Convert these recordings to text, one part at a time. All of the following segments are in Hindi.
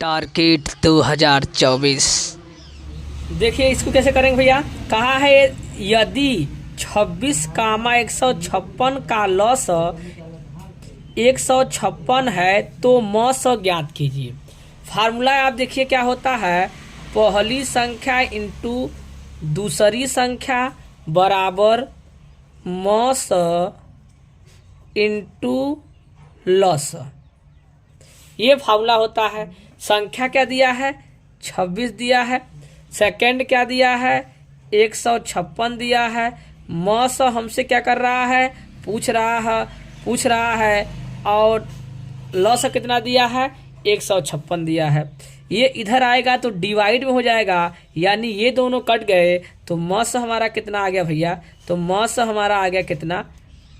टारगेट 2024। देखिए इसको कैसे करेंगे भैया। कहा है यदि 26, 156 का लॉस 156 है तो मौस ज्ञात कीजिए। फार्मूला आप देखिए क्या होता है, पहली संख्या इंटू दूसरी संख्या बराबर मौस इंटू लॉस, ये फार्मूला होता है। संख्या क्या दिया है 26 दिया है, सेकंड क्या दिया है 156 दिया है, मौस हमसे क्या कर रहा है पूछ रहा है और लॉस कितना दिया है 156 दिया है। ये इधर आएगा तो डिवाइड में हो जाएगा, यानी ये दोनों कट गए तो मौस हमारा कितना आ गया भैया, तो मौस हमारा आ गया कितना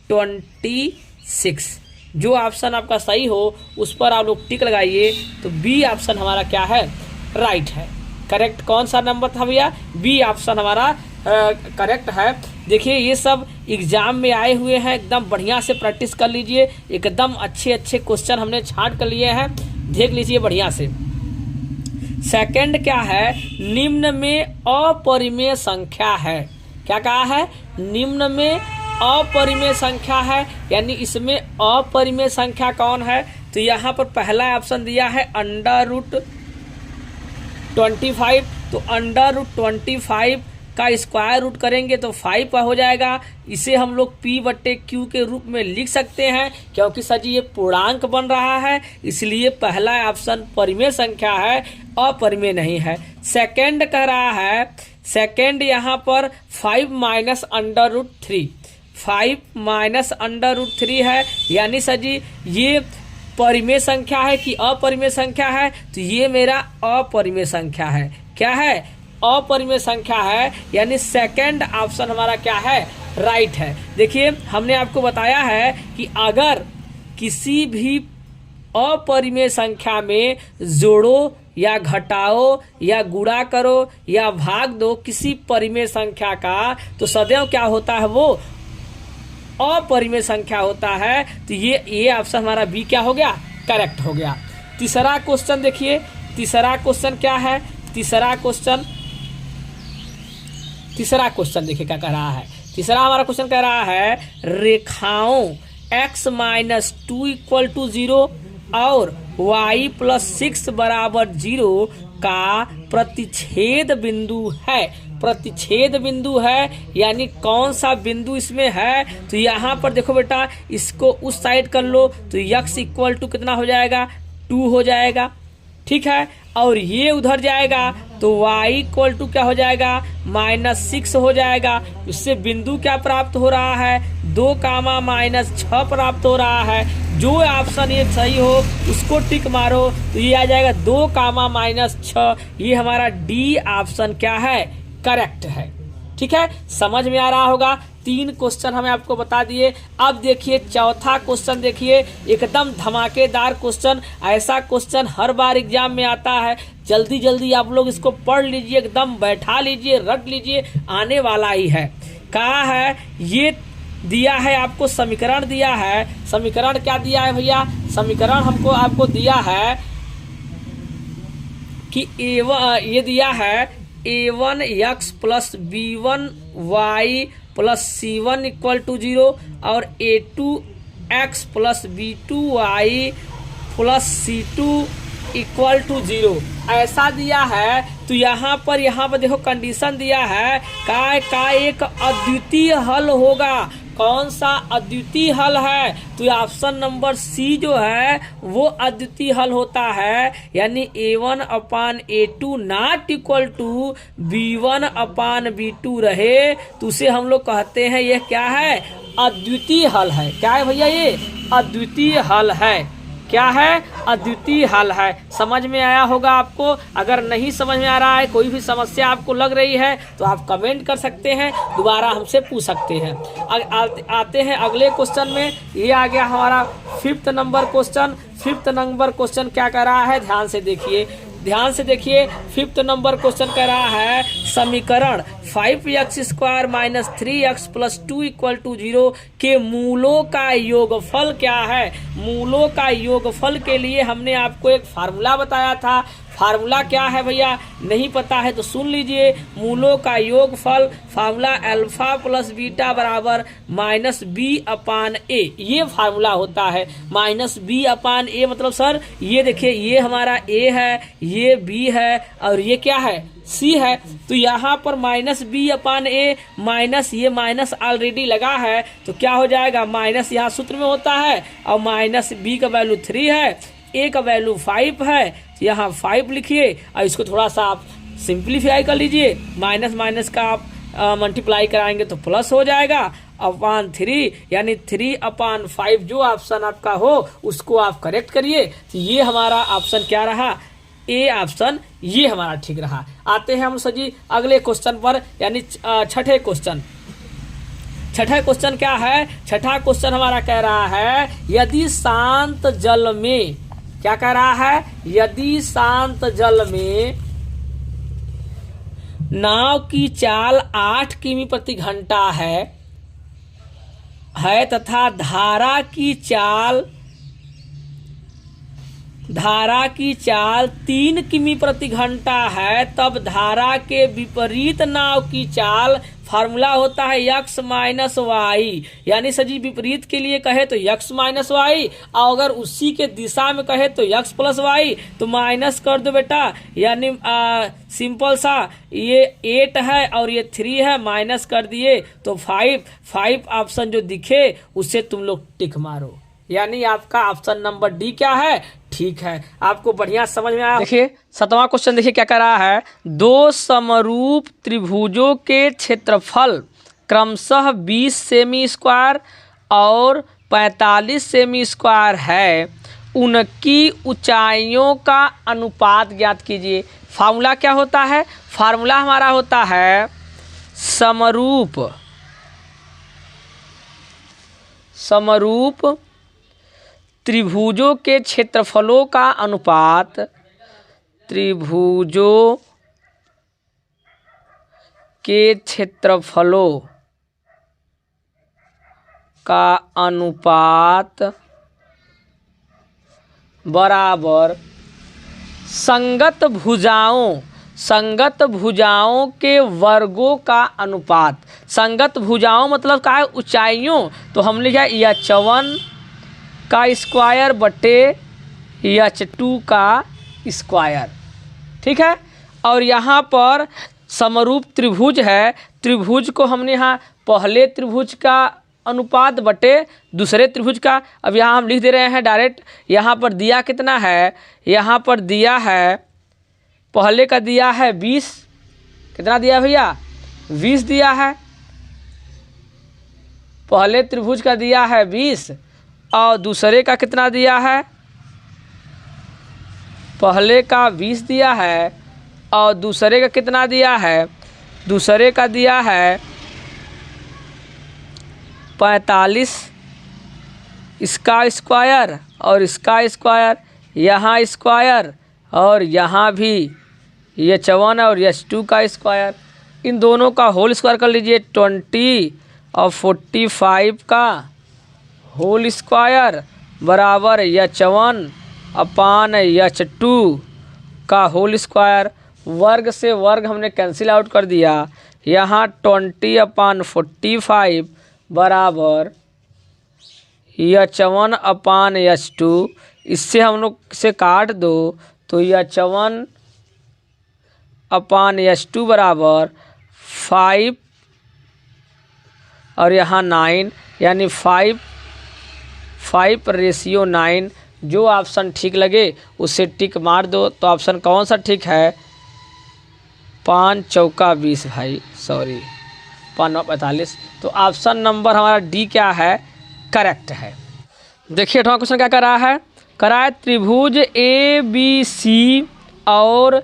26। जो ऑप्शन आपका सही हो उस पर आप लोग टिक लगाइए। तो बी ऑप्शन हमारा क्या है राइट है। करेक्ट कौन सा नंबर था भैया, बी ऑप्शन हमारा करेक्ट है। देखिए ये सब एग्जाम में आए हुए हैं, एकदम बढ़िया से प्रैक्टिस कर लीजिए। एकदम अच्छे क्वेश्चन हमने छांट कर लिए हैं, देख लीजिए बढ़िया से। सेकंड क्या है, निम्न में अपरिमेय संख्या है। क्या कहा है, निम्न में अपरिमेय संख्या है, यानी इसमें अपरिमेय संख्या कौन है। तो यहाँ पर पहला ऑप्शन दिया है √25। तो √25 का स्क्वायर रूट करेंगे तो 5 हो जाएगा। इसे हम लोग P/Q के रूप में लिख सकते हैं, क्योंकि सर जी ये पूर्णांक बन रहा है, इसलिए पहला ऑप्शन परिमेय संख्या है, अपरिमेय नहीं है। सेकंड कह रहा है, सेकंड यहाँ पर 5 माइनस √3, 5 माइनस √3 है, यानी सर जी ये परिमेय संख्या है कि अपरिमेय संख्या है, तो ये मेरा अपरिमेय संख्या है। क्या है, अपरिमेय संख्या है, यानी सेकंड ऑप्शन हमारा क्या है राइट है। देखिए हमने आपको बताया है कि अगर किसी भी अपरिमेय संख्या में जोड़ो या घटाओ या गुणा करो या भाग दो किसी परिमेय संख्या का, तो सदैव क्या होता है वो अपरिमेय संख्या होता है। तो ये ऑप्शन हमारा बी क्या हो गया करेक्ट हो गया। तीसरा क्वेश्चन देखिए, तीसरा क्वेश्चन क्या है, तीसरा क्वेश्चन देखिए क्या कह रहा है। तीसरा हमारा क्वेश्चन कह रहा है रेखाओं x - 2 = 0 और y + 6 = 0 का प्रतिच्छेद बिंदु है। प्रतिच्छेद बिंदु है यानी कौन सा बिंदु इसमें है। तो यहाँ पर देखो बेटा, इसको उस साइड कर लो तो x = कितना हो जाएगा 2 हो जाएगा, ठीक है। और ये उधर जाएगा तो y = क्या हो जाएगा -6 हो जाएगा। इससे बिंदु क्या प्राप्त हो रहा है 2, -6 प्राप्त हो रहा है। जो ऑप्शन ये सही हो उसको टिक मारो, तो ये आ जाएगा 2, -6। ये हमारा डी ऑप्शन क्या है करेक्ट है, ठीक है। समझ में आ रहा होगा। 3 क्वेश्चन हमें आपको बता दिए। अब देखिए चौथा क्वेश्चन, देखिए एकदम धमाकेदार क्वेश्चन। ऐसा क्वेश्चन हर बार एग्जाम में आता है। जल्दी जल्दी आप लोग इसको पढ़ लीजिए, एकदम बैठा लीजिए, रट लीजिए, आने वाला ही है। कहा है ये दिया है आपको, समीकरण दिया है। समीकरण क्या दिया है भैया, समीकरण हमको आपको दिया है कि ये दिया है a1x + b1y + c1 = 0 और a2x + b2y + c2 = 0 ऐसा दिया है। तो यहाँ पर देखो कंडीशन दिया है का एक अद्वितीय हल होगा। कौन सा अद्वितीय हल है, तो ऑप्शन नंबर सी जो है वो अद्वितीय हल होता है, यानी a1/a2 ≠ b1/b2 रहे तो उसे हम लोग कहते हैं ये क्या है अद्वितीय हल है। क्या है भैया, ये अद्वितीय हल है। क्या है अद्वितीय हल है। समझ में आया होगा आपको। अगर नहीं समझ में आ रहा है, कोई भी समस्या आपको लग रही है तो आप कमेंट कर सकते हैं, दोबारा हमसे पूछ सकते हैं। आते हैं अगले क्वेश्चन में। ये आ गया हमारा 5th number question. 5th number question क्या कर रहा है, ध्यान से देखिए, ध्यान से देखिए। 5th नंबर क्वेश्चन कह रहा है समीकरण 5x² minus 3x plus 2 equal to 0 के मूलों का योगफल क्या है। मूलों का योगफल के लिए हमने आपको एक फार्मूला बताया था। फार्मूला क्या है भैया, नहीं पता है तो सुन लीजिए। मूलों का योगफल फार्मूला अल्फा प्लस बीटा बराबर माइनस बी अपान ए, ये फार्मूला होता है। माइनस बी अपान ए मतलब सर ये देखिए, ये हमारा ए है, ये बी है और ये क्या है, सी है। तो यहाँ पर माइनस बी अपान ए माइनस, ये माइनस ऑलरेडी लगा है तो क्या हो जाएगा, माइनस यहाँ सूत्र में होता है और माइनस बी का वैल्यू 3 है, ए का वैल्यू 5 है, यहाँ 5 लिखिए और इसको थोड़ा सा आप सिंप्लीफाई कर लीजिए। माइनस माइनस का आप मल्टीप्लाई कराएंगे तो प्लस हो जाएगा अपान 3, यानी 3/5 जो ऑप्शन आपका हो उसको आप करेक्ट करिए। तो ये हमारा ऑप्शन क्या रहा, ए ऑप्शन ये हमारा ठीक रहा। आते हैं हम सजी अगले क्वेश्चन पर, यानी छठे क्वेश्चन। छठा क्वेश्चन क्या है, छठा क्वेश्चन हमारा कह रहा है यदि शांत जल में, क्या कह रहा है, यदि शांत जल में नाव की चाल 8 किमी प्रति घंटा है तथा धारा की चाल 3 किमी प्रति घंटा है, तब धारा के विपरीत नाव की चाल, फार्मूला होता है x माइनस वाई, यानी सजी विपरीत के लिए कहे तो x माइनस वाई, और अगर उसी के दिशा में कहे तो x प्लस वाई, तो माइनस कर दो बेटा, यानी सिंपल सा ये 8 है और ये 3 है, माइनस कर दिए तो 5 ऑप्शन जो दिखे उससे तुम लोग टिक मारो, यानी आपका ऑप्शन नंबर डी क्या है, ठीक है। आपको बढ़िया समझ में आया। देखिए 7वां क्वेश्चन देखिए क्या कर रहा है, दो समरूप त्रिभुजों के क्षेत्रफल क्रमशः 20 सेमी स्क्वायर और 45 सेमी स्क्वायर है, उनकी ऊंचाइयों का अनुपात ज्ञात कीजिए। फार्मूला क्या होता है, फार्मूला हमारा होता है समरूप त्रिभुजों के क्षेत्रफलों का अनुपात, त्रिभुजों के क्षेत्रफलों का अनुपात बराबर संगत भुजाओं के वर्गों का अनुपात। संगत भुजाओं मतलब क्या है, ऊंचाइयों, तो हम लिखा h1 का स्क्वायर बटे h2 का स्क्वायर, ठीक है। और यहाँ पर समरूप त्रिभुज है, त्रिभुज को हमने यहाँ पहले त्रिभुज का अनुपात बटे दूसरे त्रिभुज का, अब यहाँ हम लिख दे रहे हैं डायरेक्ट। यहाँ पर दिया कितना है, यहाँ पर दिया है, पहले का दिया है 20, कितना दिया भैया, 20 दिया है, पहले त्रिभुज का दिया है 20 और दूसरे का कितना दिया है, पहले का 20 दिया है और दूसरे का कितना दिया है, दूसरे का दिया है 45, इसका स्क्वायर और इसका स्क्वायर, यहाँ स्क्वायर और यहाँ भी ये h1 और h2 का स्क्वायर, इन दोनों का होल स्क्वायर कर लीजिए, 20 और 45 का होल स्क्वायर बराबर h1 अपान h2 का होल स्क्वायर। वर्ग से वर्ग हमने कैंसिल आउट कर दिया, यहाँ 20 अपान 45 बराबर h1 अपान h2, इससे हम लोग से काट दो तो h1 अपान h2 बराबर 5 और यहाँ 9, यानी 5:9। जो ऑप्शन ठीक लगे उससे टिक मार दो। तो ऑप्शन कौन सा ठीक है, 5 चौका 20 भाई, सॉरी 5 9 45। तो ऑप्शन नंबर हमारा डी क्या है, करेक्ट है। देखिए 8वां क्वेश्चन क्या कर रहा है, कराए त्रिभुज ए बी सी और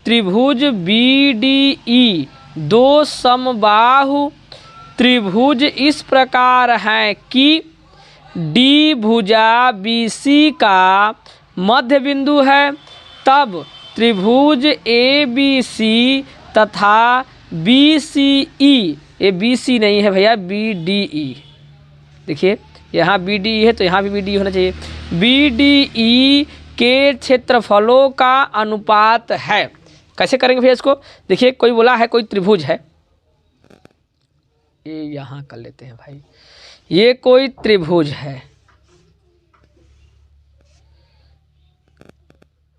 त्रिभुज बी डी ई दो समबाहु त्रिभुज इस प्रकार हैं कि डी भुजा बी सी का मध्य बिंदु है, तब त्रिभुज ए बी सी तथा BCE, ये BC नहीं है भैया, BDE। देखिए यहाँ BDE है तो यहाँ भी BDE होना चाहिए। BDE के क्षेत्रफलों का अनुपात है। कैसे करेंगे भैया इसको? देखिए कोई बोला है कोई त्रिभुज है, ये यहाँ कर लेते हैं भाई, ये कोई त्रिभुज है,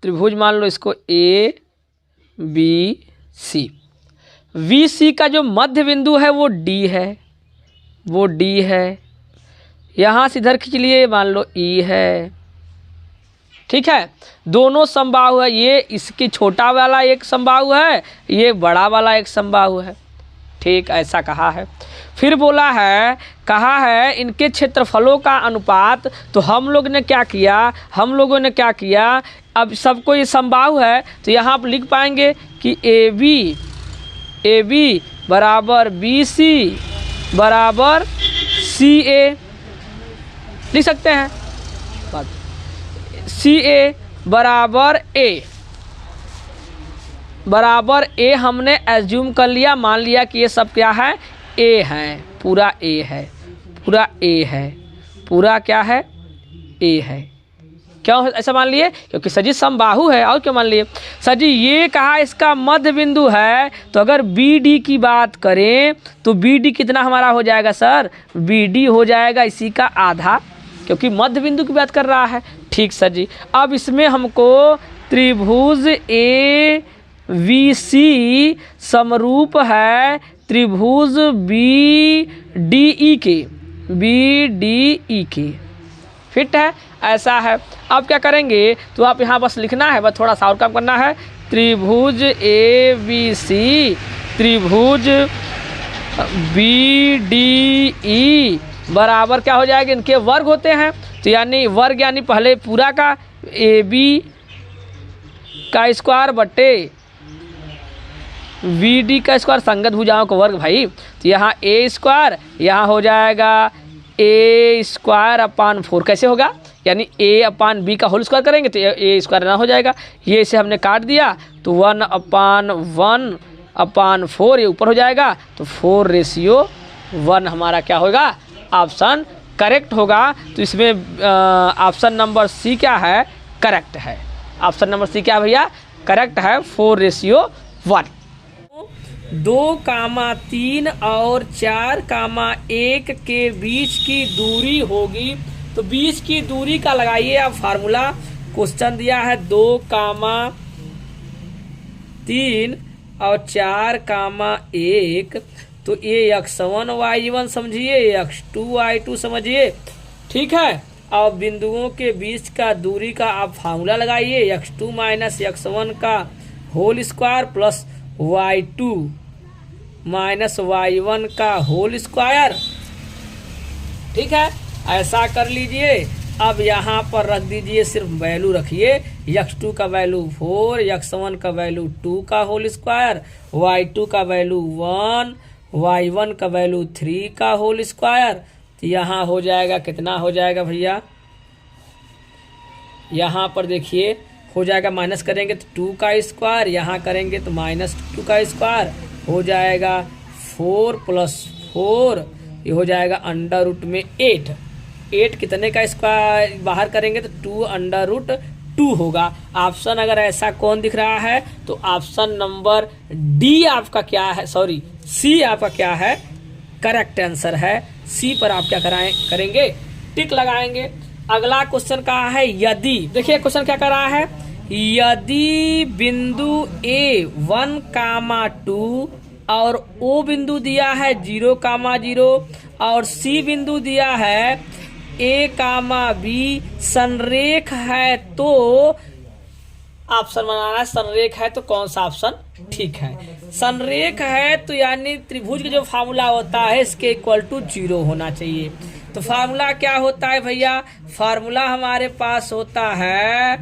त्रिभुज मान लो इसको ABC। VC का जो मध्य बिंदु है वो D है, वो D है। यहाँ से इधर खींच लिए, मान लो E है, ठीक है। दोनों समबाहु है, ये इसकी छोटा वाला एक समबाहु है, ये बड़ा वाला एक समबाहु है, ठीक ऐसा कहा है। फिर बोला है, कहा है इनके क्षेत्रफलों का अनुपात। तो हम लोगों ने क्या किया, अब सबको ये समबाहु है तो यहाँ आप लिख पाएंगे कि AB बराबर BC बराबर CA, लिख सकते हैं। CA बराबर A हमने एज्यूम कर लिया, मान लिया कि ये सब क्या है, A है, पूरा A है, पूरा क्या है, A है। क्यों ऐसा मान लिए? क्योंकि सर जी समबाहु है, और क्यों मान लिए? सर जी ये कहा इसका मध्य बिंदु है, तो अगर BD की बात करें तो BD कितना हमारा हो जाएगा सर? BD हो जाएगा इसी का आधा, क्योंकि मध्य बिंदु की बात कर रहा है। ठीक सर जी। अब इसमें हमको त्रिभुज ABC समरूप है त्रिभुज BDE के, फिट है, ऐसा है। अब क्या करेंगे, तो आप यहाँ बस लिखना है, बस थोड़ा सा और काम करना है। त्रिभुज ABC त्रिभुज BDE बराबर क्या हो जाएगा, इनके वर्ग होते हैं, तो यानी वर्ग यानी पहले पूरा का AB का स्क्वायर बटे BD का स्क्वायर, संगत भुजाओं का वर्ग भाई। तो यहाँ A स्क्वायर, यहाँ हो जाएगा A स्क्वायर अपान 4। कैसे होगा, यानी A अपान B का होल स्क्वायर करेंगे तो A स्क्वायर ना हो जाएगा, ये इसे हमने काट दिया तो 1/1/4 ये ऊपर हो जाएगा, तो 4:1 हमारा क्या होगा, ऑप्शन करेक्ट होगा। तो इसमें ऑप्शन नंबर C क्या है, करेक्ट है। ऑप्शन नंबर C क्या है भैया, करेक्ट है, 4:1। 2, 3 और 4, 1 के बीच की दूरी होगी, तो बीच की दूरी का लगाइए आप फार्मूला। क्वेश्चन दिया है 2, 3 और 4, 1, तो ये x1 y1 समझिए, x2 y2 समझिए, ठीक है। और बिंदुओं के बीच का दूरी का आप फार्मूला लगाइए, x2 माइनस x1 का whole square plus y2 minus y1 का होल स्क्वायर, ठीक है, ऐसा कर लीजिए। अब यहाँ पर रख दीजिए, सिर्फ वैल्यू रखिए, x2 का वैल्यू 4, x1 का वैल्यू 2 का होल स्क्वायर, y2 का वैल्यू 1, y1 का वैल्यू 3 का होल स्क्वायर। तो यहाँ हो जाएगा, कितना हो जाएगा भैया, यहाँ पर देखिए हो जाएगा, माइनस करेंगे तो 2 का स्क्वायर, यहाँ करेंगे तो -2 का स्क्वायर, हो जाएगा 4 + 4, ये हो जाएगा √8। 8 कितने का स्क्वायर बाहर करेंगे तो 2√2 होगा। ऑप्शन अगर ऐसा कौन दिख रहा है तो ऑप्शन नंबर D आपका क्या है, सॉरी C आपका क्या है, करेक्ट आंसर है। C पर आप क्या करेंगे, टिक लगाएंगे। अगला क्वेश्चन कहा है यदि, देखिए क्वेश्चन क्या कर रहा है, यदि बिंदु A 1, 2 और O बिंदु दिया है 0, 0 और C बिंदु दिया है A, B संरेख है, तो ऑप्शन बनाना है। संरेख है तो कौन सा ऑप्शन ठीक है, संरेख है तो यानी त्रिभुज का जो फार्मूला होता है इसके इक्वल टू 0 होना चाहिए। तो फार्मूला क्या होता है भैया, फार्मूला हमारे पास होता है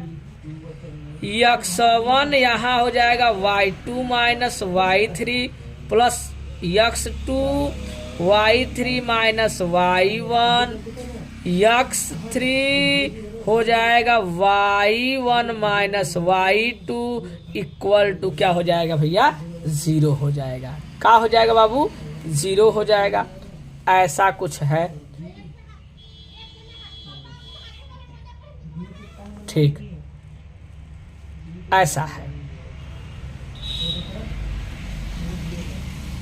x1 यहाँ हो जाएगा y2 minus y3 plus x2 y3 minus y1, x3 हो जाएगा y1 minus y2 equal to क्या हो जाएगा भैया 0 हो जाएगा। क्या हो जाएगा बाबू? 0 हो जाएगा। ऐसा कुछ है, ठीक, ऐसा है।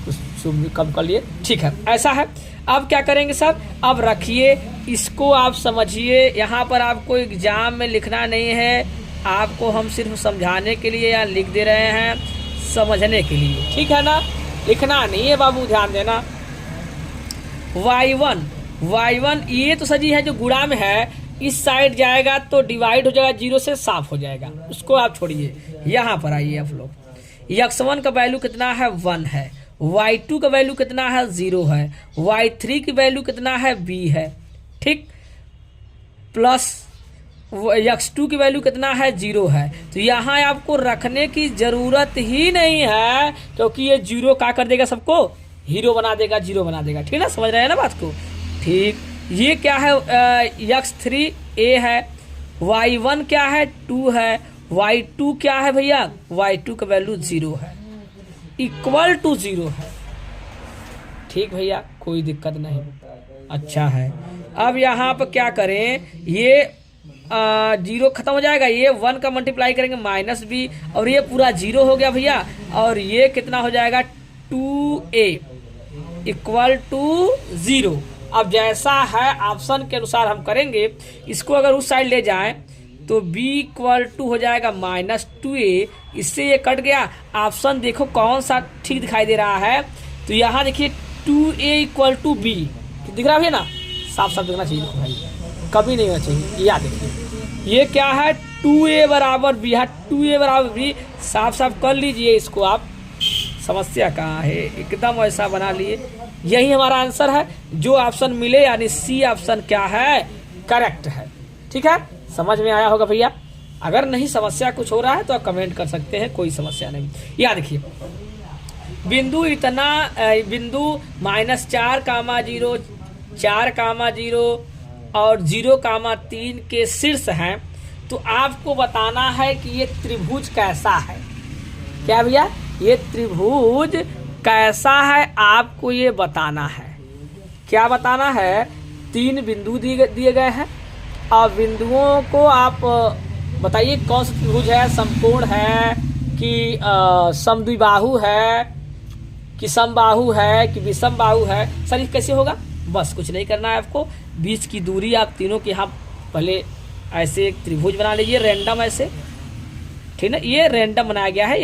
कुछ कम कर लिए, ठीक है, ऐसा है। अब क्या करेंगे सर? अब रखिए इसको, आप समझिए। यहाँ पर आपको एग्जाम में लिखना नहीं है, आपको हम सिर्फ समझाने के लिए यहाँ लिख दे रहे हैं, समझने के लिए, ठीक है ना? लिखना नहीं है बाबू, ध्यान देना। y1 ये तो सजी है जो गुणा में है, इस साइड जाएगा तो डिवाइड हो जाएगा, 0 से साफ हो जाएगा, उसको आप छोड़िए। यहाँ पर आइए आप लोग। x1 का वैल्यू कितना है? 1 है। y2 का वैल्यू कितना है? 0 है। y3 की वैल्यू कितना है? b है, ठीक, प्लस x2 की वैल्यू कितना है? 0 है। तो यहाँ आपको रखने की जरूरत ही नहीं है, क्योंकि ये 0 क्या कर देगा? सबको हीरो बना देगा, 0 बना देगा, ठीक ना? समझ रहे हैं ना बात को? ठीक। ये क्या है? x3 a है, y1 क्या है? 2 है, y2 क्या है भैया? y2 का वैल्यू 0 है, इक्वल टू 0 है, ठीक भैया, कोई दिक्कत नहीं। अच्छा है। अब यहाँ पर क्या करें? ये 0 खत्म हो जाएगा, ये 1 का मल्टीप्लाई करेंगे -b, और ये पूरा 0 हो गया भैया। और ये कितना हो जाएगा? 2a equal to 0। अब जैसा है ऑप्शन के अनुसार हम करेंगे, इसको अगर उस साइड ले जाएं तो b इक्वल टू हो जाएगा -2a, इससे ये कट गया। ऑप्शन देखो कौन सा ठीक दिखाई दे रहा है? तो यहाँ देखिए 2a इक्वल टू b, दिख रहा है ना? साफ साफ दिखना चाहिए भाई, कभी नहीं होना चाहिए। याद देखिए ये क्या है? 2a बराबर b है, 2a बराबर b, साफ साफ कर लीजिए इसको आप। समस्या कहाँ है? एकदम ऐसा बना लिए। यही हमारा आंसर है, जो ऑप्शन मिले, यानी सी ऑप्शन क्या है? करेक्ट है, ठीक है? समझ में आया होगा भैया। अगर नहीं समस्या कुछ हो रहा है तो आप कमेंट कर सकते हैं, कोई समस्या नहीं। याद देखिए बिंदु इतना, बिंदु -4, 0, 4, 0 और 0, 3 के शीर्ष हैं, तो आपको बताना है कि ये त्रिभुज कैसा है। क्या भैया? ये त्रिभुज कैसा है, आपको ये बताना है। क्या बताना है? 3 बिंदु दिए गए हैं, और बिंदुओं को आप बताइए कौन सा त्रिभुज है, समकोण है कि समद्विबाहु है कि समबाहु है कि विषम बाहु है। सर ये कैसे होगा? बस कुछ नहीं करना है आपको, बीच की दूरी आप तीनों के यहाँ पहले ऐसे एक त्रिभुज बना लीजिए, रैंडम ऐसे, ठीक ना? ये रैंडम बनाया गया है,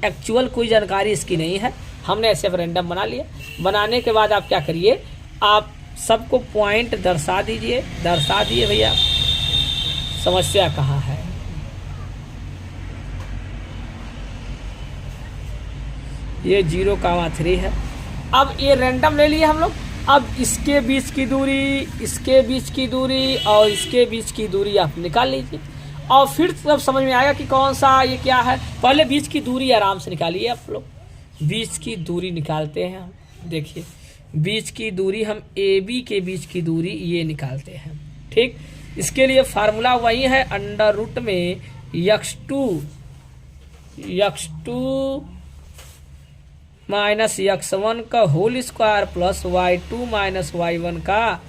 एक्चुअल कोई जानकारी इसकी नहीं है, हमने ऐसे रैंडम बना लिया। बनाने के बाद आप क्या करिए? आप सबको पॉइंट दर्शा दीजिए, दर्शा दिए भैया। समस्या कहाँ है? ये 0, 3 है। अब ये रैंडम ले लिए हम लोग। अब इसके बीच की दूरी, इसके बीच की दूरी और इसके बीच की दूरी आप निकाल लीजिए, और फिर तब समझ में आएगा कि कौन सा ये क्या है। पहले बीच की दूरी आराम से निकालिए आप लोग। बीच की दूरी निकालते हैं हम, देखिए बीच की दूरी हम AB के बीच की दूरी ये निकालते हैं, ठीक। इसके लिए फार्मूला वही है, अंडर रूट में x2 माइनस x1 का whole square plus y2 minus y1 का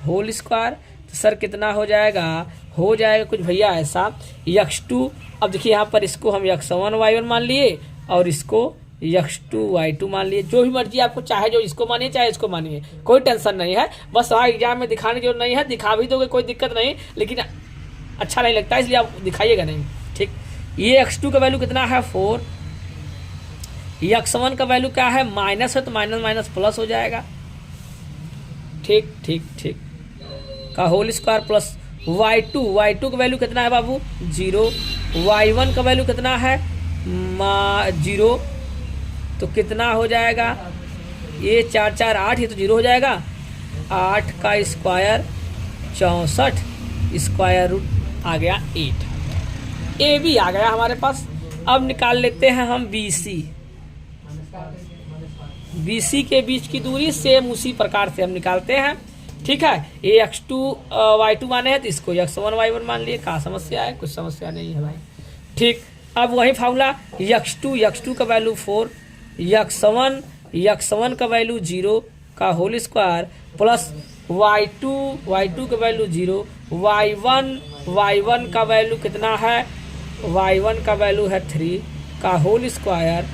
होल स्क्वायर। तो सर कितना हो जाएगा? हो जाएगा कुछ भैया ऐसा, x2, अब देखिए यहाँ पर इसको हम x1 y1 मान लिए और इसको x2 y2 मान लिए। जो भी मर्जी आपको चाहे, जो इसको मानिए चाहे इसको मानिए, कोई टेंशन नहीं है। बस वहाँ एग्जाम में दिखाने की जरूरत नहीं है, दिखा भी दोगे कोई दिक्कत नहीं, लेकिन अच्छा नहीं लगता इसलिए आप दिखाइएगा नहीं, ठीक। ये x2 का वैल्यू कितना है? 4। x1 का वैल्यू क्या है? माइनस है, तो माइनस माइनस प्लस हो जाएगा, ठीक ठीक ठीक, का होल स्क्वायर प्लस y2 का वैल्यू कितना है बाबू? 0। y1 का वैल्यू कितना है? 0। तो कितना हो जाएगा? ये 4 4 8, ये तो 0 हो जाएगा। 8 का स्क्वायर 64, स्क्वायर रूट आ गया 8। ए भी आ गया हमारे पास। अब निकाल लेते हैं हम BC के बीच की दूरी सेम उसी प्रकार से हम निकालते हैं, ठीक है। ये x2 y2 माने हैं तो इसको x1 y1 मान लिए। कहाँ समस्या है? कुछ समस्या नहीं है भाई, ठीक। अब वही फार्मूला x2 का वैल्यू 4, x1 का वैल्यू 0 का होल स्क्वायर प्लस y2 का वैल्यू 0, y1 का वैल्यू कितना है, y1 का वैल्यू है 3 का होल स्क्वायर।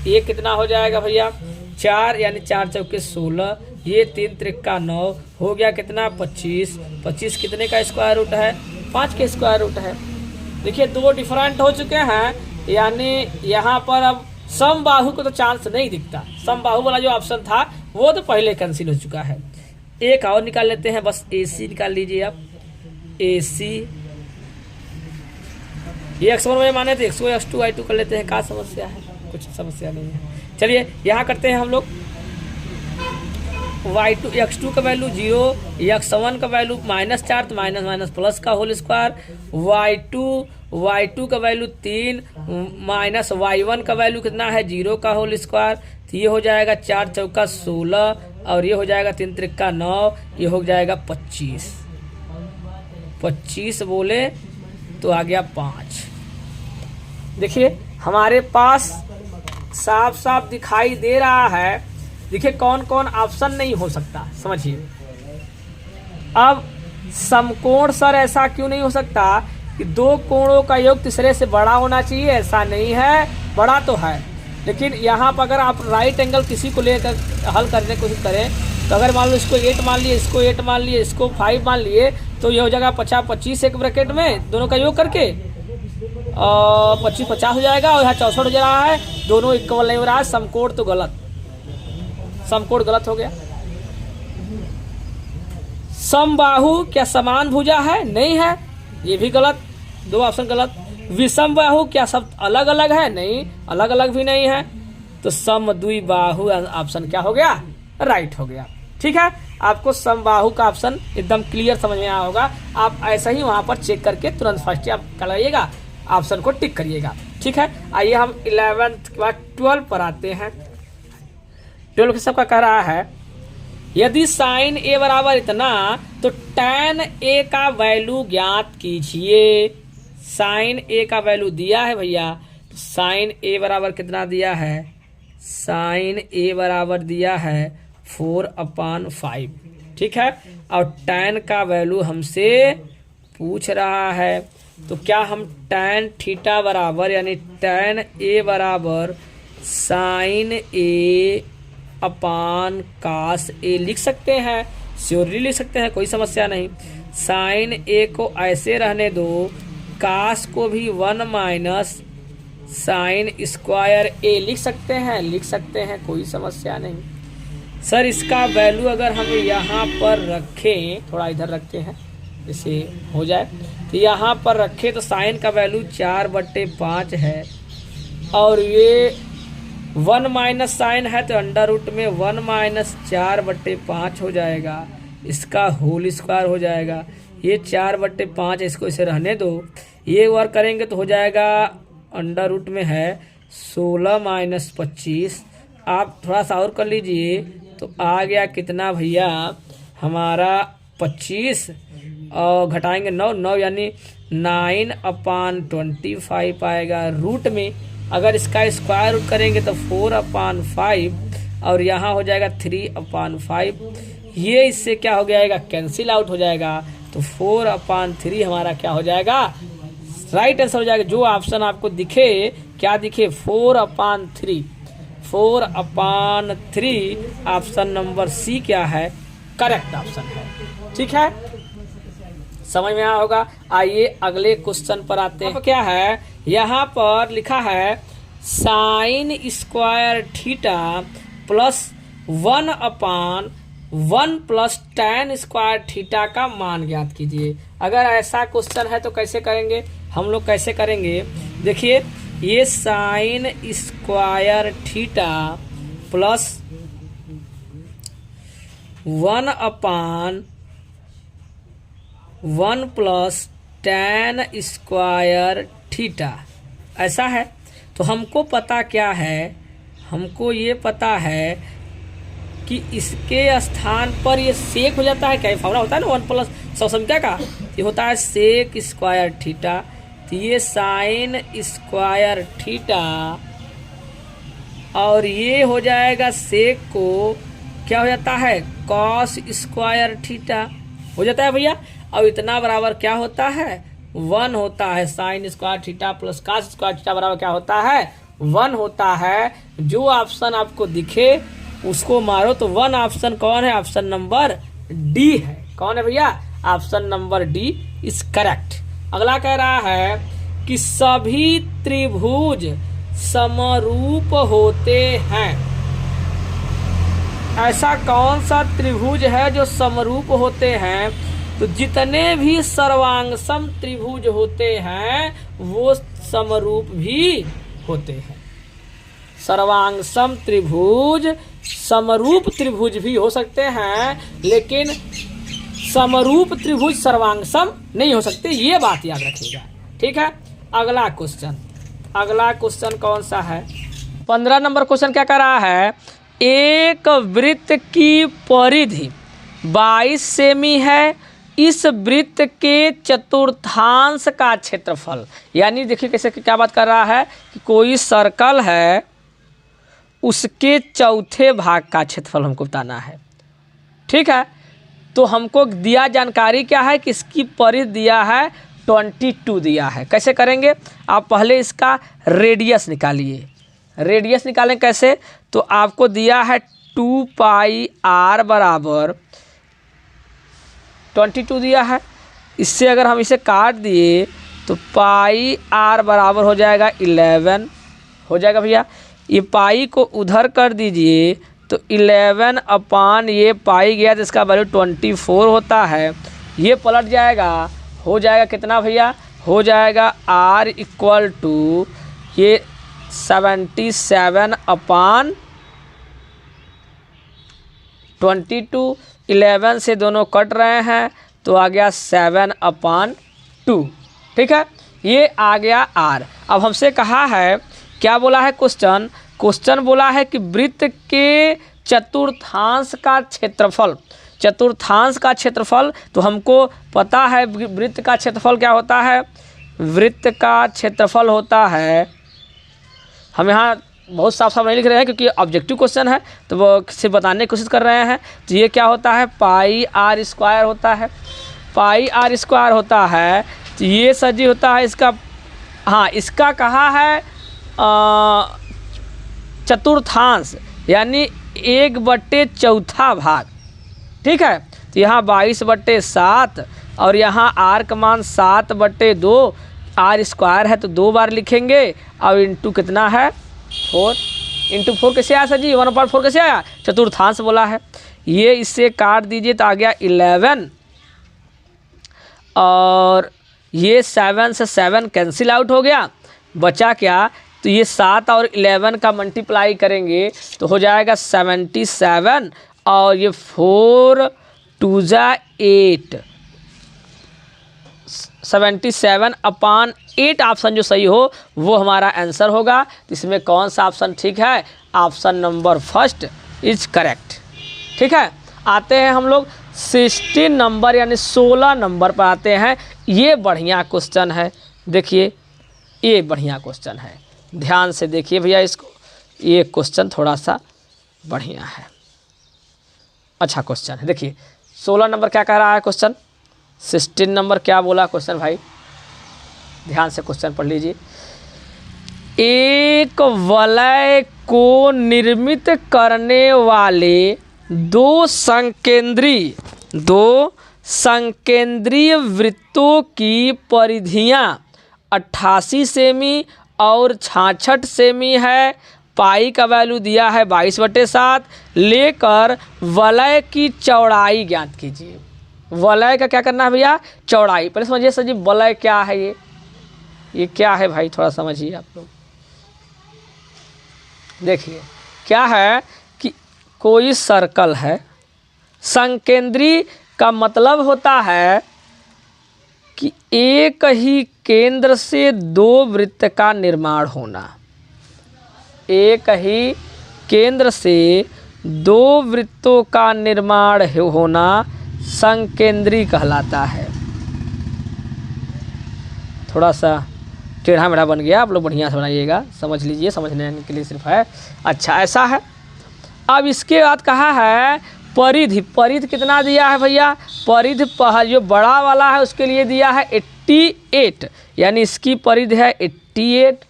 ये कितना हो जाएगा भैया 4, यानी 4 चौके 16, ये 3 त्रिका 9 हो गया कितना 25 कितने का स्क्वायर रूट है, 5 के स्क्वायर रूट है। देखिए दो डिफरेंट हो चुके हैं, यानी यहाँ पर अब समबाहु को तो चांस नहीं दिखता, समबाहु वाला जो ऑप्शन था वो तो पहले कैंसिल हो चुका है। एक और निकाल लेते हैं, बस AC निकाल लीजिए आप, AC ये x1 में माने तो x2 x2 y2 कर लेते हैं, क्या समस्या है, कुछ समस्या नहीं है। चलिए यहाँ करते हैं हम लोग, x2 का वैल्यू 0, x1 का वैल्यू -4 तो माइनस प्लस का होल स्क्वायर, y2 का वैल्यू 3 माइनस y1 का वैल्यू कितना है 0 का होल स्क्वायर। तो ये हो जाएगा 4 चौका 16 और ये हो जाएगा 3 त्रिका 9, ये हो जाएगा 25 बोले तो आ गया 5। देखिए हमारे पास साफ साफ दिखाई दे रहा है, देखिए कौन कौन ऑप्शन नहीं हो सकता, समझिए। अब समकोण सर ऐसा क्यों नहीं हो सकता कि दो कोणों का योग तीसरे से बड़ा होना चाहिए, ऐसा नहीं है, बड़ा तो है, लेकिन यहाँ पर अगर आप राइट एंगल किसी को लेकर हल करने की कोशिश करें तो अगर मान लो इसको 8 मान लिए, इसको 8 मान लिए, इसको 5 मान लिए, तो ये हो जाएगा 50-25 एक ब्रैकेट में दोनों का योग करके 25-50 हो जाएगा, और यहाँ 64 हो जा रहा है, दोनों इक्वल नहीं हो रहा है, समकोण तो गलत, समकोण गलत हो गया। समबाहु क्या समान भुजा है, नहीं है, ये भी गलत, दो ऑप्शन गलत। विषम बाहु क्या सब अलग अलग है, नहीं, अलग अलग भी नहीं है, तो समद्विबाहु ऑप्शन क्या हो गया, राइट हो गया। ठीक है, आपको समबाहु का ऑप्शन एकदम क्लियर समझ में आया होगा, आप ऐसा ही वहां पर चेक करके तुरंत फर्स्ट आप कराइएगा, ऑप्शन को टिक करिएगा। ठीक है, आइए हम 11th के बाद 12 पर आते हैं। 12 के सबका कह रहा है यदि साइन ए बराबर इतना तो tan ए का वैल्यू ज्ञात कीजिए। साइन ए का वैल्यू दिया है भैया, तो साइन ए बराबर कितना दिया है, साइन ए बराबर दिया है 4/5। ठीक है, और tan का वैल्यू हमसे पूछ रहा है, तो क्या हम tan थीटा बराबर यानी tan ए बराबर साइन ए अपान कास ए लिख सकते हैं, श्योरली लिख सकते हैं, कोई समस्या नहीं। साइन ए को ऐसे रहने दो, कास को भी 1 माइनस साइन स्क्वायर ए लिख सकते हैं, कोई समस्या नहीं। सर इसका वैल्यू अगर हम यहाँ पर रखें, थोड़ा इधर रखते हैं इसे हो जाए, तो यहाँ पर रखें तो साइन का वैल्यू 4/5 है, और ये 1 माइनस साइन है तो अंडर रूट में 1 माइनस 4/5 हो जाएगा, इसका होल स्क्वायर हो जाएगा। ये 4/5 इसको इसे रहने दो, ये वर्क करेंगे तो हो जाएगा अंडर रूट में है 16 माइनस 25। आप थोड़ा सा और कर लीजिए तो आ गया कितना भैया हमारा 25, और घटाएंगे 9 यानी 9/25 आएगा रूट में। अगर इसका स्क्वायर रूट करेंगे तो 4/5, और यहाँ हो जाएगा 3/5। ये इससे क्या हो जाएगा, कैंसिल आउट हो जाएगा, तो 4/3 हमारा क्या हो जाएगा, राइट आंसर हो जाएगा। जो ऑप्शन आपको दिखे, क्या दिखे, 4/3, 4/3 ऑप्शन नंबर सी क्या है, करेक्ट ऑप्शन है। ठीक है, समझ में आया होगा। आइए अगले क्वेश्चन पर आते हैं। क्या है, यहाँ पर लिखा है sine square theta plus 1/1 plus tan square theta का मान ज्ञात कीजिए। अगर ऐसा क्वेश्चन है तो कैसे करेंगे, हम लोग कैसे करेंगे, देखिए ये sine square theta plus 1/1 plus tan square theta ऐसा है, तो हमको पता क्या है, हमको ये पता है कि इसके स्थान पर ये सेक हो जाता है, क्या फार्मूला होता है ना 1 प्लस सम क्या का, ये होता है सेक स्क्वायर थीटा। तो ये साइन स्क्वायर थीटा और ये हो जाएगा सेक को क्या हो जाता है कॉस स्क्वायर थीटा हो जाता है भैया। अब इतना बराबर क्या होता है 1 होता है। Sine square theta plus cos square theta बराबर क्या होता है 1 होता है। जो ऑप्शन आपको दिखे उसको मारो। तो 1 ऑप्शन कौन है? ऑप्शन नंबर डी है। कौन है भैया? Option number D is correct. अगला कह रहा है कि सभी त्रिभुज समरूप होते हैं। ऐसा कौन सा त्रिभुज है जो समरूप होते हैं? तो जितने भी सर्वांगसम त्रिभुज होते हैं वो समरूप भी होते हैं। सर्वांगसम त्रिभुज समरूप त्रिभुज भी हो सकते हैं, लेकिन समरूप त्रिभुज सर्वांगसम नहीं हो सकते, ये बात याद रखिएगा। ठीक है, अगला क्वेश्चन कौन सा है? 15 नंबर क्वेश्चन क्या कर रहा है? एक वृत्त की परिधि 22 सेमी है। इस वृत्त के चतुर्थांश का क्षेत्रफल, यानी देखिए कैसे क्या बात कर रहा है कि कोई सर्कल है उसके चौथे भाग का क्षेत्रफल हमको बताना है। ठीक है, तो हमको दिया जानकारी क्या है कि इसकी परिधि दिया है 22 दिया है। कैसे करेंगे? आप पहले इसका रेडियस निकालिए। रेडियस निकालें कैसे? तो आपको दिया है 2 पाई r बराबर 22 दिया है। इससे अगर हम इसे काट दिए तो पाई r बराबर हो जाएगा 11 हो जाएगा भैया। ये पाई को उधर कर दीजिए तो 11 अपान ये पाई गया तो इसका वैल्यू 24 होता है। ये पलट जाएगा, हो जाएगा कितना भैया? हो जाएगा r इक्वल टू ये 77 अपान 22। 11 से दोनों कट रहे हैं तो आ गया 7 अपान 2। ठीक है, ये आ गया r। अब हमसे कहा है, क्या बोला है क्वेश्चन बोला है कि वृत्त के चतुर्थांश का क्षेत्रफल। चतुर्थांश का क्षेत्रफल तो हमको पता है वृत्त का क्षेत्रफल क्या होता है। वृत्त का क्षेत्रफल होता है, हम यहाँ बहुत साफ साफ नहीं लिख रहे हैं क्योंकि ऑब्जेक्टिव क्वेश्चन है तो वो सिर्फ बताने की कोशिश कर रहे हैं। तो ये क्या होता है? पाई r स्क्वायर होता है। पाई r स्क्वायर होता है तो ये सजी होता है इसका, हाँ इसका कहा है चतुर्थांश, यानी 1/4 भाग। ठीक है, तो यहाँ 22/7 और यहाँ r का मान 7/2। r स्क्वायर है तो 2 बार लिखेंगे और इंटू कितना है 4। इंटू 4 कैसे आया सर जी? 1/4 कैसे आया? चतुर्थांश बोला है। ये इससे काट दीजिए तो आ गया 11 और ये 7 से 7 कैंसिल आउट हो गया। बचा क्या? तो ये 7 और 11 का मल्टीप्लाई करेंगे तो हो जाएगा 77 और ये 4 2 जा 8 77 अपान 8 ऑप्शन जो सही हो वो हमारा आंसर होगा। तो इसमें कौन सा ऑप्शन ठीक है? Option number first is correct. ठीक है, आते हैं हम लोग 16 नंबर यानी 16 नंबर पर आते हैं। ये बढ़िया क्वेश्चन है, देखिए ये बढ़िया क्वेश्चन है, ध्यान से देखिए भैया इसको। ये क्वेश्चन थोड़ा सा बढ़िया है, अच्छा क्वेश्चन है। देखिए 16 नंबर क्या कह रहा है क्वेश्चन, 16 नंबर क्या बोला क्वेश्चन भाई, ध्यान से क्वेश्चन पढ़ लीजिए। एक वलय को निर्मित करने वाले दो संकेंद्रीय वृत्तों की परिधियां 88 सेमी और 66 सेमी है। पाई का वैल्यू दिया है 22/7। लेकर वलय की चौड़ाई ज्ञात कीजिए। वलय का क्या करना है भैया? चौड़ाई। पहले समझिए सर जी वलय क्या है, ये क्या है भाई, थोड़ा समझिए आप लोग। देखिए क्या है कि कोई सर्कल है, संकेंद्री का मतलब होता है कि एक ही केंद्र से दो वृत्त का निर्माण होना। एक ही केंद्र से दो वृत्तों का निर्माण होना संकेंद्री कहलाता है। थोड़ा सा टेढ़ा मेढ़ा बन गया, आप लोग बढ़िया से बनाइएगा, समझ लीजिए, समझने के लिए सिर्फ है। अच्छा ऐसा है। अब इसके बाद कहा है परिधि। परिधि कितना दिया है भैया? परिधि जो बड़ा वाला है उसके लिए दिया है 88, यानी इसकी परिधि है 88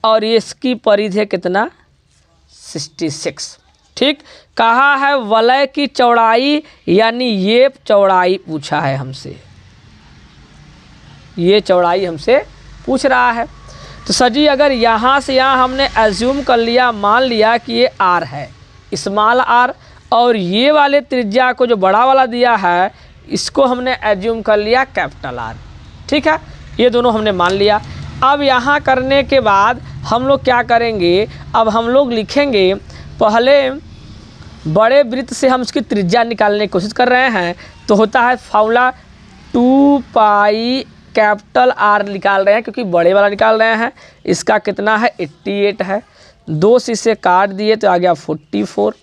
और ये इसकी परिधि है कितना? 66। ठीक। कहा है वलय की चौड़ाई, यानी ये चौड़ाई पूछा है हमसे, ये चौड़ाई हमसे पूछ रहा है। तो सर जी अगर यहाँ से यहाँ हमने एज्यूम कर लिया, मान लिया कि ये आर है, स्मॉल आर, और ये वाले त्रिज्या को जो बड़ा वाला दिया है इसको हमने एज्यूम कर लिया कैपिटल आर। ठीक है, ये दोनों हमने मान लिया। अब यहाँ करने के बाद हम लोग क्या करेंगे? अब हम लोग लिखेंगे, पहले बड़े वृत्त से हम उसकी त्रिज्या निकालने की कोशिश कर रहे हैं, तो होता है फार्मूला 2 पाई कैपिटल आर निकाल रहे हैं क्योंकि बड़े वाला निकाल रहे हैं। इसका कितना है? 88 है। 2 से इसे काट दिए तो आ गया 44।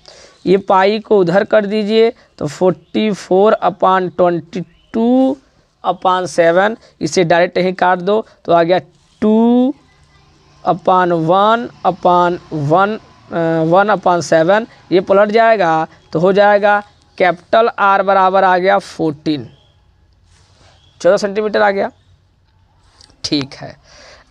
ये पाई को उधर कर दीजिए तो 44/22/7, इसे डायरेक्ट ही काट दो तो आ गया 2/1/1/7। ये पलट जाएगा तो हो जाएगा कैपिटल आर बराबर आ गया 14 सेंटीमीटर आ गया। ठीक है,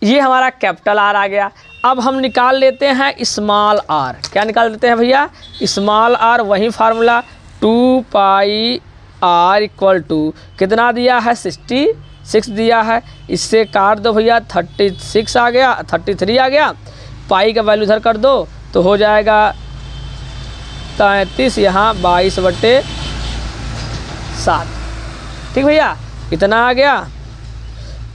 ये हमारा कैपिटल आर आ गया। अब हम निकाल लेते हैं स्मॉल आर। क्या निकाल लेते हैं भैया? स्मॉल आर, वही formula 2 pi R equal to कितना दिया है? 66 दिया है। इससे काट दो भैया, 36 आ गया, 33 आ गया। पाई का वैल्यू इधर कर दो तो हो जाएगा 33, यहाँ 22/7। ठीक भैया, इतना आ गया।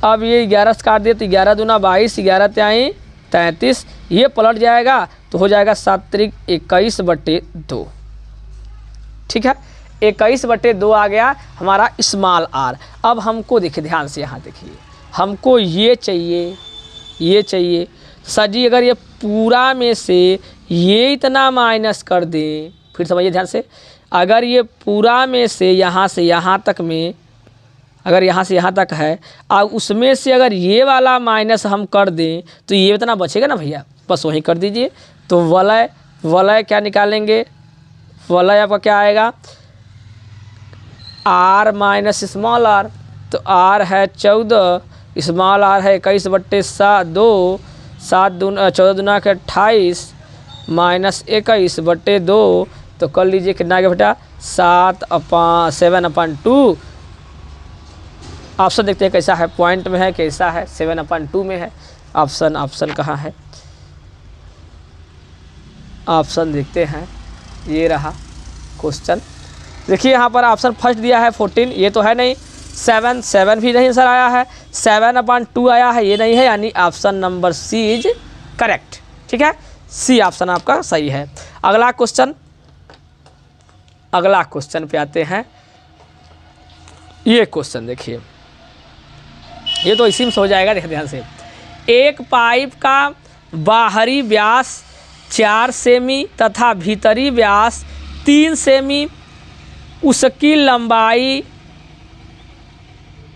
अब ये 11 से काट दिए तो 11 दूना 22, 11 त्याई 33, ये पलट जाएगा तो हो जाएगा 7 21/2। ठीक है, 21/2 आ गया हमारा स्मॉल आर। अब हमको देखिए ध्यान से, यहाँ देखिए, हमको ये चाहिए, ये चाहिए। सर जी अगर ये पूरा में से ये इतना माइनस कर दें, फिर समझिए ध्यान से, अगर ये पूरा में से यहाँ तक में, अगर यहाँ से यहाँ तक है और उसमें से अगर ये वाला माइनस हम कर दें तो ये इतना बचेगा ना भैया, बस वही कर दीजिए। तो वलय, वलय क्या निकालेंगे? वलय आपका क्या आएगा? R minus small R. तो आर है 14, स्मॉल आर है 21/2, 14 दूना के 28 माइनस 21/2, तो कर लीजिए कितना आ गया बेटा? 7/2। ऑप्शन देखते हैं कैसा है, पॉइंट में है कैसा है? 7/2 में है। ऑप्शन कहाँ है? ऑप्शन देखते हैं, ये रहा क्वेश्चन। देखिए यहाँ पर ऑप्शन फर्स्ट दिया है 14, ये तो है नहीं। 7 भी नहीं सर आया है। 7/2 आया है, ये नहीं है, यानी option number C is correct. ठीक है, सी ऑप्शन आपका सही है। अगला क्वेश्चन, अगला क्वेश्चन पे आते हैं। ये क्वेश्चन देखिए, ये तो इसी में हो जाएगा, देखिए ध्यान से। एक पाइप का बाहरी व्यास 4 सेमी तथा भीतरी व्यास 3 सेमी, उसकी लंबाई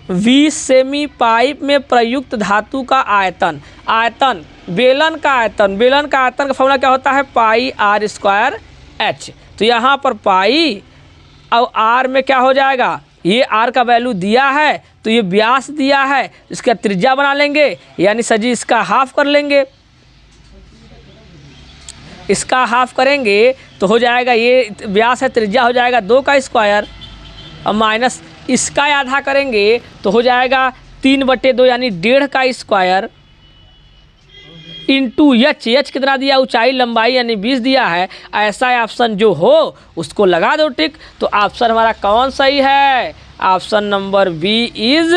20 सेमी। पाइप में प्रयुक्त धातु का आयतन, आयतन बेलन का आयतन, बेलन का आयतन का फॉर्मूला क्या होता है? पाई आर स्क्वायर एच। तो यहाँ पर पाई और आर में क्या हो जाएगा? ये आर का वैल्यू दिया है तो ये व्यास दिया है, इसका त्रिज्या बना लेंगे, यानी सजी इसका हाफ कर लेंगे। इसका हाफ करेंगे तो हो जाएगा, ये व्यास है, त्रिज्या हो जाएगा 2 का स्क्वायर और माइनस इसका आधा करेंगे तो हो जाएगा 3/2, यानी 1.5 का स्क्वायर इंटू एच। एच कितना दिया? ऊंचाई लंबाई यानी 20 दिया है। ऐसा ऑप्शन जो हो उसको लगा दो टिक। तो ऑप्शन हमारा कौन सही है? Option number B is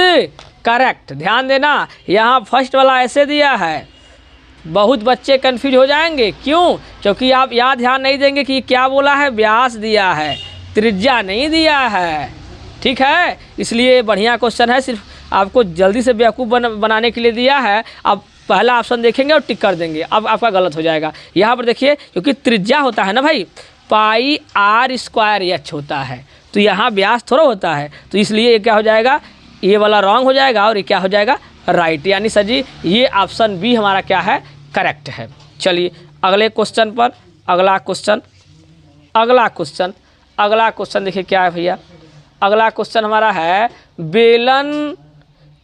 correct. ध्यान देना, यहाँ फर्स्ट वाला ऐसे दिया है, बहुत बच्चे कंफ्यूज हो जाएंगे। क्यों? क्योंकि आप यहाँ ध्यान नहीं देंगे कि क्या बोला है, व्यास दिया है, त्रिज्या नहीं दिया है। ठीक है, इसलिए बढ़िया क्वेश्चन है, सिर्फ आपको जल्दी से बेवकूफ़ बनाने के लिए दिया है। अब पहला ऑप्शन देखेंगे और टिक कर देंगे, अब आपका गलत हो जाएगा। यहाँ पर देखिए, क्योंकि त्रिज्या होता है ना भाई, पाई आर स्क्वायर एच होता है, तो यहाँ व्यास थोड़ा होता है, तो इसलिए ये क्या हो जाएगा, ये वाला रॉन्ग हो जाएगा और ये क्या हो जाएगा, राइट, यानी सर जी ये ऑप्शन बी हमारा क्या है, करेक्ट है। चलिए अगले क्वेश्चन पर, अगला क्वेश्चन देखिए क्या है भैया। अगला क्वेश्चन हमारा है, बेलन,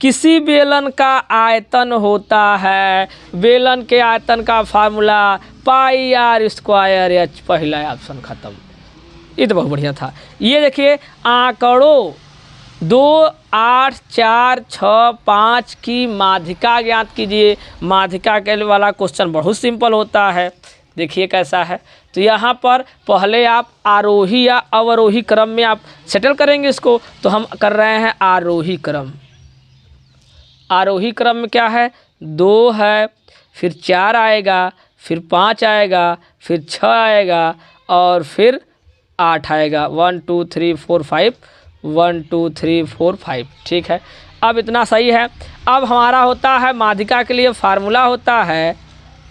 किसी बेलन का आयतन होता है, बेलन के आयतन का formula pi R square H. पहला ऑप्शन खत्म, ये तो बहुत बढ़िया था। ये देखिए आंकड़ों 2, 8, 4, 6, 5 की माध्यिका ज्ञात कीजिए। माध्यिका के वाला क्वेश्चन बहुत सिंपल होता है, देखिए कैसा है। तो यहाँ पर पहले आप आरोही या अवरोही क्रम में आप सेटल करेंगे इसको, तो हम कर रहे हैं आरोही क्रम। आरोही क्रम में क्या है, 2 है, फिर 4 आएगा, फिर 5 आएगा, फिर 6 आएगा और फिर 8 आएगा। 1 2 3 4 5, 1 2 3 4 5, ठीक है। अब इतना सही है। अब हमारा होता है माध्यिका के लिए फार्मूला होता है,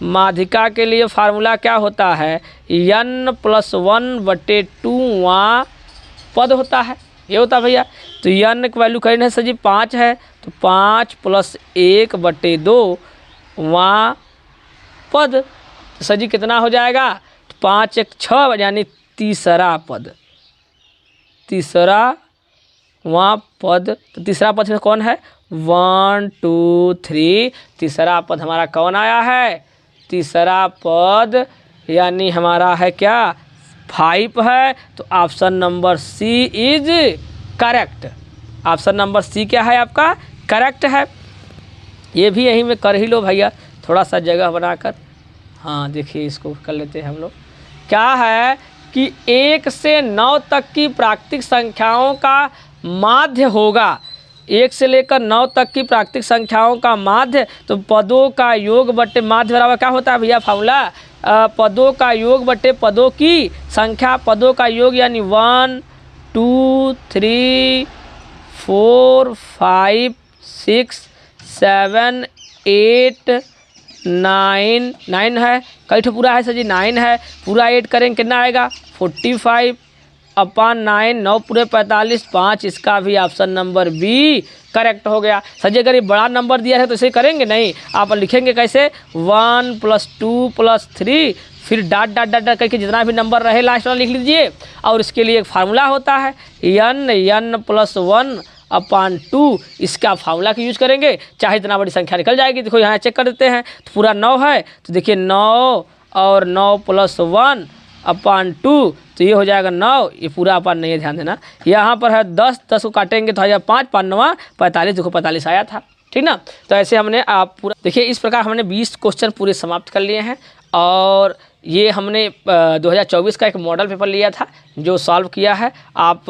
माध्यिका के लिए फार्मूला क्या होता है, n+1/2 पद होता है, ये होता है भैया। तो n की वैल्यू करें है सर जी 5 है, तो 5 + 1/2 पद, तो सर जी कितना हो जाएगा, 5 1 6 यानी तीसरा पद, तीसरा पद। तो तीसरा पद में कौन है, 1 2 3, तीसरा पद हमारा कौन आया है, तीसरा पद यानी हमारा है क्या, 5 है। तो option number C is correct. Option number C क्या है आपका, करेक्ट है। ये भी यहीं में कर ही लो भैया, थोड़ा सा जगह बनाकर। हाँ देखिए इसको कर लेते हैं हम लोग। क्या है कि 1 से 9 तक की प्राकृतिक संख्याओं का माध्य होगा, 1 से लेकर 9 तक की प्राकृतिक संख्याओं का माध्य, तो पदों का योग बटे माध्य बराबर क्या होता है भैया फार्मूला, पदों का योग बटे पदों की संख्या, पदों का योग यानी 1 2 3 4 5 6 7 8 9 है, कई ठो पूरा है सर जी, 9 है, पूरा 8 करेंगे कितना आएगा, 45/9, 9 पूरे 45, 5, इसका भी ऑप्शन नंबर बी करेक्ट हो गया। सर जी अगर ये बड़ा नंबर दिया है तो इसे करेंगे नहीं, आप लिखेंगे कैसे, 1 + 2 + 3, फिर डॉट डॉट डॉट डॉट करके जितना भी नंबर रहे लास्ट में लिख लीजिए। और इसके लिए एक फार्मूला होता है n+1/2, इसका फार्मूला का यूज करेंगे, चाहे इतना बड़ी संख्या निकल जाएगी। देखो यहाँ चेक कर देते हैं, तो पूरा 9 है, तो देखिए 9 और 9 + 1/2, तो ये हो जाएगा 9, ये पूरा अपन नहीं है, ध्यान देना। यहाँ पर है 10, 10 को काटेंगे तो हो जाएगा 5, 5 9 45, देखो 45 आया था, ठीक ना। तो ऐसे हमने आप पूरा देखिए, इस प्रकार हमने 20 क्वेश्चन पूरे समाप्त कर लिए हैं। और ये हमने 2024 का एक मॉडल पेपर लिया था जो सॉल्व किया है। आप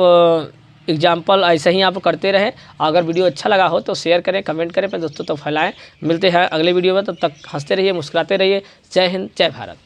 एग्जाम्पल ऐसे ही आप करते रहें। अगर वीडियो अच्छा लगा हो तो शेयर करें, कमेंट करें, अपने दोस्तों तक फैलाएं। मिलते हैं अगले वीडियो में, तब तक हंसते रहिए, मुस्कुराते रहिए। जय हिंद, जय भारत।